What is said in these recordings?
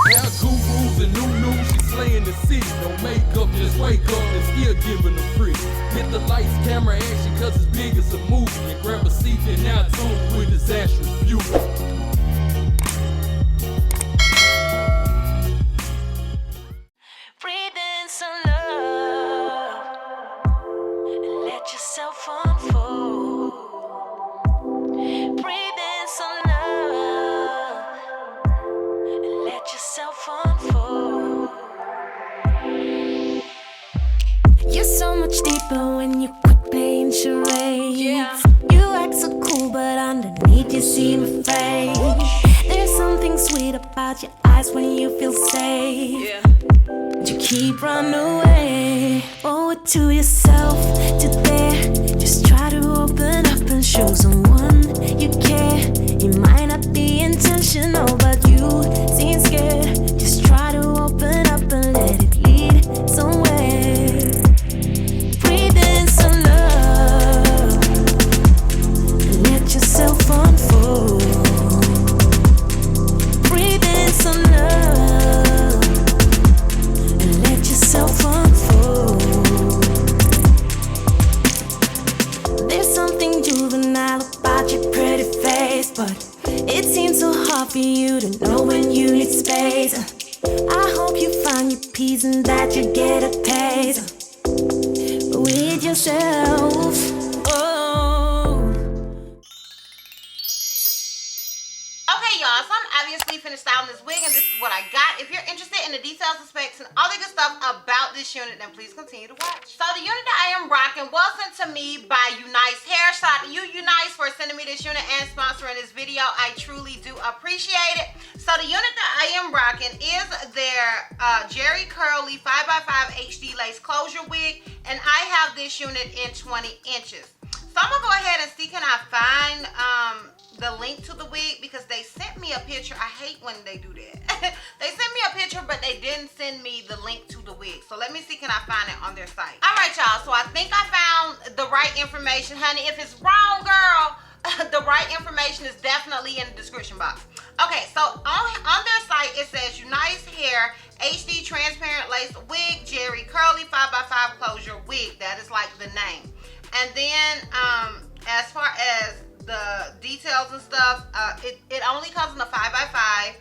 Hair gurus and new, she slaying the city. No makeup, just wake up and still giving them pretty. Hit the lights, camera, action, cause it's big as a movie. And grab a seat and now tune with disastrous beauty. Breathe in some love and let yourself unfold. Breathe in some love and let yourself unfold. You're so much deeper when you quit playing charades. Yeah. You act so cool, but underneath you seem afraid. There's something sweet about your eyes when you feel safe. Yeah. You keep running away. Owe it to yourself to dare. Just try to open up and show someone you care. It might not be intentional, but you seem scared. Just try to open up and let it lead somewhere. Breathe in some love and let yourself unfold. Breathe in some love and let yourself unfold. There's something juvenile about your pretty face, but it seems so hard for you to know when you need space. I hope you find your peace and that you get a taste with yourself. Oh. Okay, y'all, so I'm obviously finished styling this wig, and this is what I got. If you're interested in the details, the specs, and all the good stuff about this unit, then please continue to watch. So the unit that I am rocking was sent to me by UNICE Hair. Shout out to you, UNICE, for sending me this unit and sponsoring this video. I truly do appreciate it. So the unit that I am rocking is their Jerry Curly 5x5 HDLACE closure wig, and I have this unit in 20 inches. So I'm gonna go ahead and see, can I find the link to the wig, because they sent me a picture. I hate when they do that. They sent me a picture, but they didn't send me the link to the wig. So let me see, can I find it on their site? All right, y'all, so I think I found the right information, honey. If it's wrong, girl, the right information is definitely in the description box. Okay, so on their site, it says UNICE Hair HD Transparent Lace Wig Jerry Curly 5x5 Closure Wig. That is like the name. And then as far as the details and stuff, it only comes in a 5x5.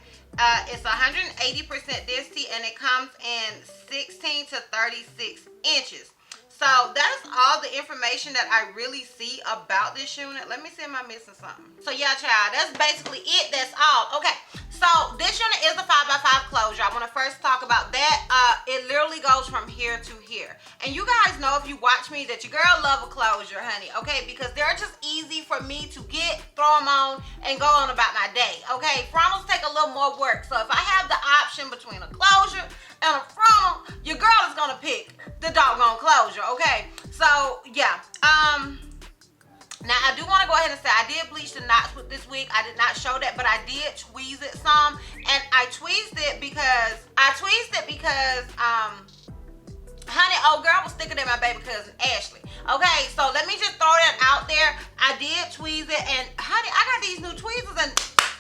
It's 180% density, and it comes in 16 to 36 inches. So that is all the information that I really see about this unit. Let me see, am I missing something? So yeah, child, that's basically it. That's all. Okay, so this unit is a 5x5 closure. I want to first talk about that. It literally goes from here to here. And you guys know, if you watch me, that your girl love a closure, honey, okay? Because they're just easy for me to get, throw them on, and go on about my day, okay? Frontals take a little more work. So if I have the option between a closure and a frontal, your girl is gonna pick the doggone closure, okay? So yeah, now I do want to go ahead and say I did bleach the knots with this wig. I did not show that, but I did tweeze it some, and I tweezed it because honey, old girl was thicker than my baby cousin Ashley. Okay, so let me just throw that out there. I did tweeze it, and honey, I got these new tweezers, and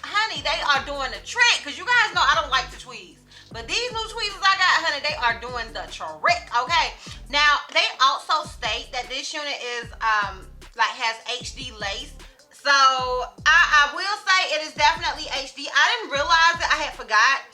honey, they are doing the trick. Because you guys know I don't like to tweeze, but these new tweezers I got, honey, they are doing the trick. Okay, now they also state that this unit is like has HD lace. So I will say it is definitely HD. I didn't realize it. I had forgot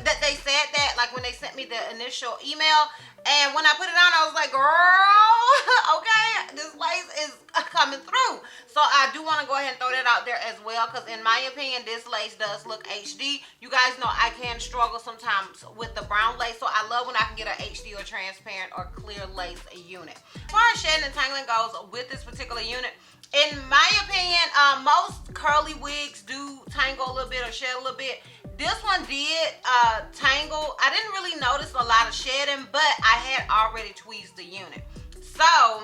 that they said that, like when they sent me the initial email. And when I put it on, I was like, girl, okay, this lace is coming through. So I do want to go ahead and throw that out there as well, because in my opinion, this lace does look HD. You guys know I can struggle sometimes with the brown lace, so I love when I can get an HD or transparent or clear lace unit. As far as shedding and tangling goes with this particular unit, in my opinion, most curly wigs do tangle a little bit or shed a little bit. This one did tangle. I didn't really notice a lot of shedding, but I had already tweezed the unit. So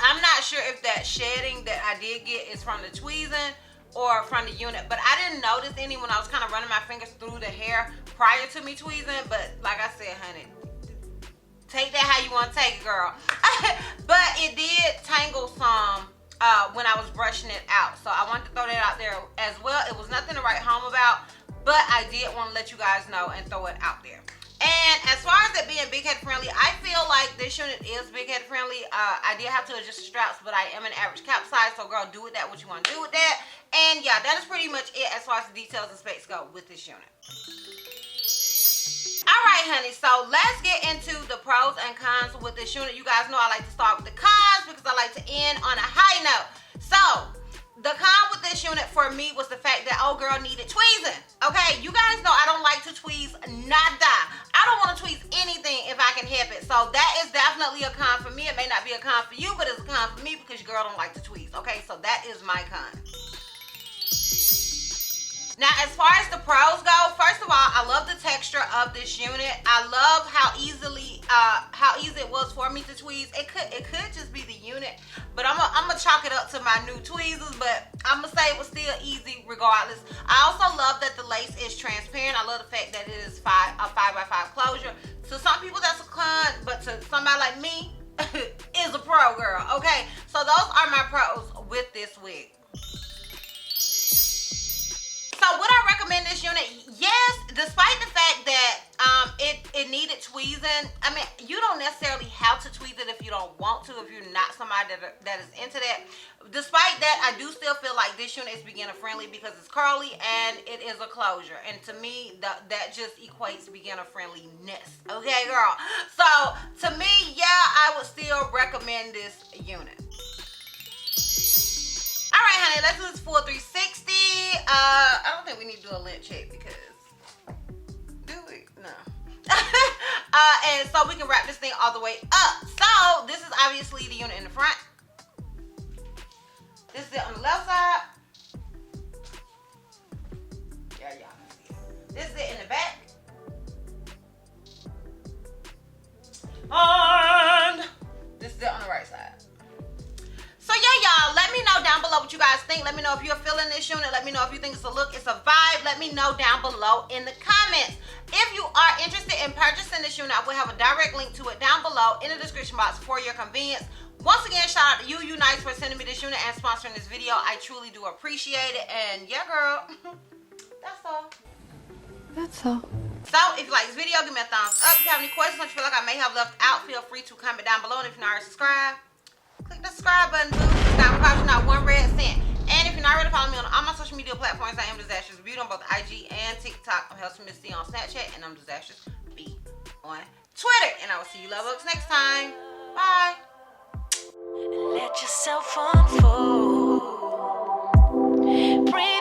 I'm not sure if that shedding that I did get is from the tweezing or from the unit, but I didn't notice any when I was kind of running my fingers through the hair prior to me tweezing. But like I said, honey, take that how you want to take it, girl. But it did tangle some when I was brushing it out. So I wanted to throw that out there as well. It was nothing to write home about, but I did want to let you guys know and throw it out there. And as far as it being big head friendly, I feel like this unit is big head friendly. I did have to adjust the straps, but I am an average cap size, so girl, do with that what you want to do with that. And yeah, that is pretty much it as far as the details and specs go with this unit. Alright, honey, so let's get into the pros and cons with this unit. You guys know I like to start with the cons because I like to end on a high note. So, the con with this unit for me was the fact that old girl needed tweezing. Okay, you guys know I don't like to tweeze nada. I don't want to tweeze anything if I can help it. So that is definitely a con for me. It may not be a con for you, but it's a con for me because your girl don't like to tweeze. Okay, so that is my con. Now, as far as the pros go, first of all, I love the texture of this unit. I love how easy it was for me to tweeze. It could just be the unit, but I'm gonna chalk it up to my new tweezers. But I'm gonna say it was still easy regardless. I also love that the lace is transparent. I love the fact that it is a 5x5 closure. To some people, that's a con, but to somebody like me, is a pro, girl. Okay, so those are my pros with this wig. So would I recommend this unit? Yes, despite the fact that it needed tweezing. I mean, you don't necessarily have to tweeze it if you don't want to, if you're not somebody that is into that. Despite that, I do still feel like this unit is beginner friendly because it's curly and it is a closure. And to me, that just equates beginner friendliness. Okay, girl? So to me, yeah, I would still recommend this unit. All right, honey, let's do this full 360. I don't think we need to do a lint check because, do we? No. And so we can wrap this thing all the way up. So this is obviously the unit in the front. This is it on the left side. Yeah, y'all can see it. This is it in the back. And this is it on the right side. So yeah, y'all, let me know down below what you guys think. Let me know if you're feeling this unit. Let me know if you think it's a look, it's a vibe. Let me know down below in the comments. If you are interested in purchasing this unit, I will have a direct link to it down below in the description box for your convenience. Once again, shout out to you, UNICE, for sending me this unit and sponsoring this video. I truly do appreciate it. And yeah, girl, that's all. That's all. So, if you like this video, give me a thumbs up. If you have any questions that you feel like I may have left out, feel free to comment down below. And if you're not already subscribed, click the subscribe button, boo. It's not costing not one red cent. And if you're not already following me on all my social media platforms, I am DizastrousBeauty on both IG and TikTok. I'm HDLACE on Snapchat, and I'm DizastrousBeauty on Twitter. And I will see you love bugs next time. Bye. Let yourself unfold. Breathe.